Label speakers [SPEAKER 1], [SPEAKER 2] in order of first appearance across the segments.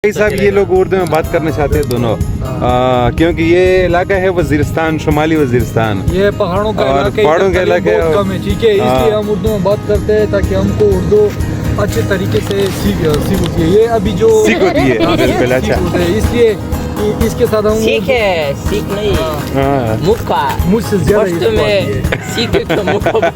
[SPEAKER 1] भाई साहब ये लोग उर्दू में बात करना चाहते हैं दोनों, क्योंकि ये इलाका है वजीरिस्तान, शुमाली वजीरिस्तान,
[SPEAKER 2] ये पहाड़ों का
[SPEAKER 1] इलाका है,
[SPEAKER 2] कम है, ठीक है, इसलिए हम उर्दू में बात करते हैं ताकि हमको उर्दू अच्छे तरीके से सीख होती है। ये अभी जो
[SPEAKER 1] सीख होती है बिल्कुल, अच्छा
[SPEAKER 2] इसलिए इसके साथ हम
[SPEAKER 3] सीख नहीं मुक्का
[SPEAKER 2] मुझसे ज्यादा
[SPEAKER 3] में सीखे को मुक्का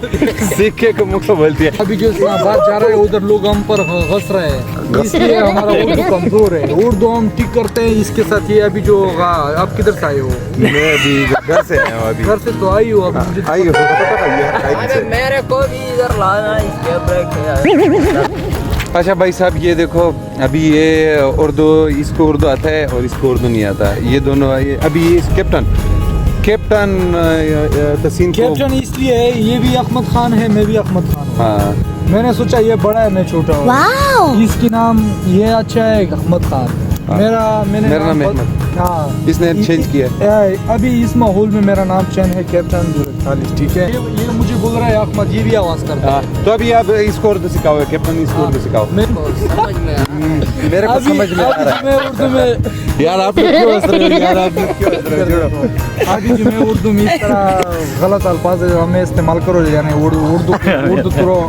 [SPEAKER 1] सीखे को मुख्य बोलती है।
[SPEAKER 2] अभी जो बात जा रहा है उधर लोग हम पर हंस रहे हैं, इसलिए हमारा उर्दू कमजोर है। उर्दू हम ठीक करते हैं। इसके साथ ये अभी जो आप किधर से आए हो?
[SPEAKER 1] मैं अभी घर से आया हूँ, अभी
[SPEAKER 2] घर से तो आई हो, अभी
[SPEAKER 1] आई हो
[SPEAKER 3] मेरे को भी इधर लाना इसके ब्रेक।
[SPEAKER 1] अच्छा भाई साहब ये देखो, अभी ये उर्दू, इसको उर्दू आता है और इसको उर्दू नहीं आता, ये दोनों अभी ये कैप्टन तसीम को
[SPEAKER 2] कैप्टन इसलिए है, ये भी अहमद खान है, मैं भी अहमद खान हूँ।
[SPEAKER 1] हाँ
[SPEAKER 2] मैंने सोचा ये बड़ा है, मैं छोटा हूँ, इसकी नाम ये अच्छा है अहमद खान। मेरा नाम
[SPEAKER 1] अहमद,
[SPEAKER 2] हाँ
[SPEAKER 1] इसने चेंज किया।
[SPEAKER 2] अभी इस माहौल में मेरा नाम चेंज है कैप्टन खालिद, ठीक है। ये मुझे बोल रहा है अहमद, ये भी आवाज करता है।
[SPEAKER 1] तो अभी आप इसको उर्दू सिखाओ, कैप्टन इसको उर्दू सिखाओ।
[SPEAKER 3] समझ में
[SPEAKER 1] मेरे को समझ में आ रहा
[SPEAKER 2] मैं उर्दू में
[SPEAKER 1] यार, आप लोग क्यों हंस रहे हो यार, आप लोग क्यों हंस रहे हो?
[SPEAKER 2] अभी जो मैं उर्दू में इस तरह गलत अल्फाज हमें इस्तेमाल करो, यानी उर्दू थोड़ा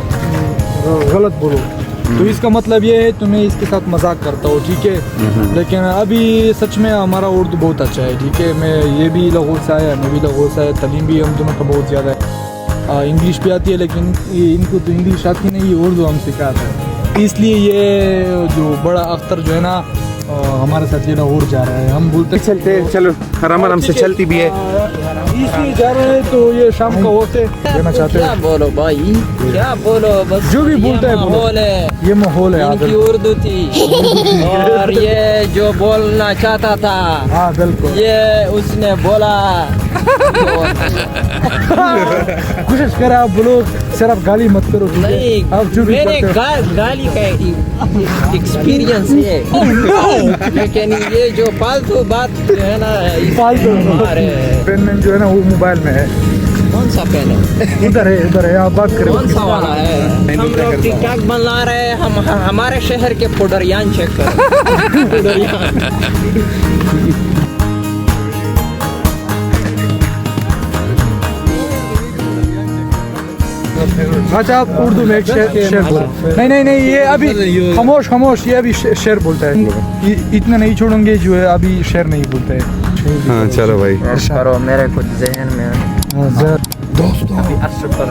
[SPEAKER 2] गलत बोलो, तो इसका मतलब ये है तुम्हें इसके साथ मजाक करता हूँ, ठीक है। लेकिन अभी सच में हमारा उर्दू बहुत अच्छा है, ठीक है। मैं ये भी लाहौर से आया, मैं भी लाहौर से आया, तालीम भी हम दोनों का बहुत ज़्यादा है। इंग्लिश भी आती है, लेकिन इनको तो इंग्लिश आती नहीं, उर्दू हम सिखाते हैं। इसलिए ये जो बड़ा अख्तर जो है ना हमारे साथ ये लाहौर जा रहा है, हम बोलते
[SPEAKER 1] चलते चलो आराम से चलती भी है,
[SPEAKER 2] इसलिए जा रहे हैं। तो ये शाम का होते देना चाहते
[SPEAKER 3] क्या
[SPEAKER 2] हैं,
[SPEAKER 3] बोलो भाई, क्या बोलो, बस
[SPEAKER 2] जो भी बोलता है बोलो।
[SPEAKER 3] माहौल है,
[SPEAKER 2] ये माहौल है
[SPEAKER 3] इनकी उर्दू थी और ये जो बोलना चाहता था,
[SPEAKER 2] हाँ बिल्कुल,
[SPEAKER 3] ये उसने बोला।
[SPEAKER 2] कोशिश करे आप बोलो, सिर्फ गाली मत करो, ठीक है।
[SPEAKER 3] नहीं,
[SPEAKER 2] आप जो भी
[SPEAKER 3] मैंने
[SPEAKER 2] करते हो।
[SPEAKER 3] गाली का एक्सपीरियंस है, लेकिन ये जो फालतू बात जो है ना,
[SPEAKER 2] फालतू
[SPEAKER 3] हमारे
[SPEAKER 2] पेन जो है ना वो मोबाइल में है।
[SPEAKER 3] कौन सा पेन है?
[SPEAKER 2] उधर है, आप बात करें।
[SPEAKER 3] कौन सा वाला है? हम लोग टिकटॉक बना रहे हैं, हम हमारे शहर के पुडरियान चेक कर।
[SPEAKER 2] अच्छा आप उर्दू में एक शेर बोलो। नहीं, ये अभी खामोश, ये अभी शेर बोलता है। इतना नहीं छोड़ेंगे, जो है अभी शेर नहीं बोलता है।
[SPEAKER 1] हाँ चलो भाई,
[SPEAKER 3] करो, मेरे कुछ जहन में
[SPEAKER 2] दोस्तों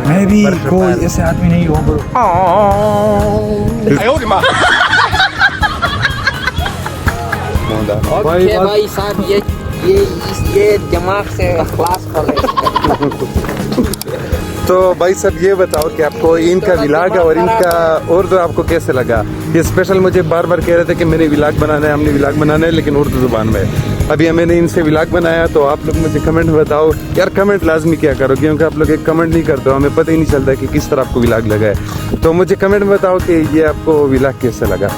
[SPEAKER 2] मैं भी कोई ऐसे आदमी नहीं हूँ।
[SPEAKER 3] भाई साहब, ये दिमाग से क्लास कर ले।
[SPEAKER 1] तो भाई साहब ये बताओ कि आपको इनका विलाग और इनका उर्दू आपको कैसे लगा? ये स्पेशल मुझे बार बार कह रहे थे कि मैंने विलाग बनाना है, हमने विलाग बनाना है, लेकिन उर्दू जुबान में। अभी मैंने इनसे विलाग बनाया, तो आप लोग मुझे कमेंट में बताओ यार, कमेंट लाजमी क्या करो, क्योंकि आप लोग एक कमेंट नहीं करते हो, हमें पता ही नहीं चलता कि किस तरह आपको विलाग लगा है। तो मुझे कमेंट में बताओ कि ये आपको विलाग कैसे लगा।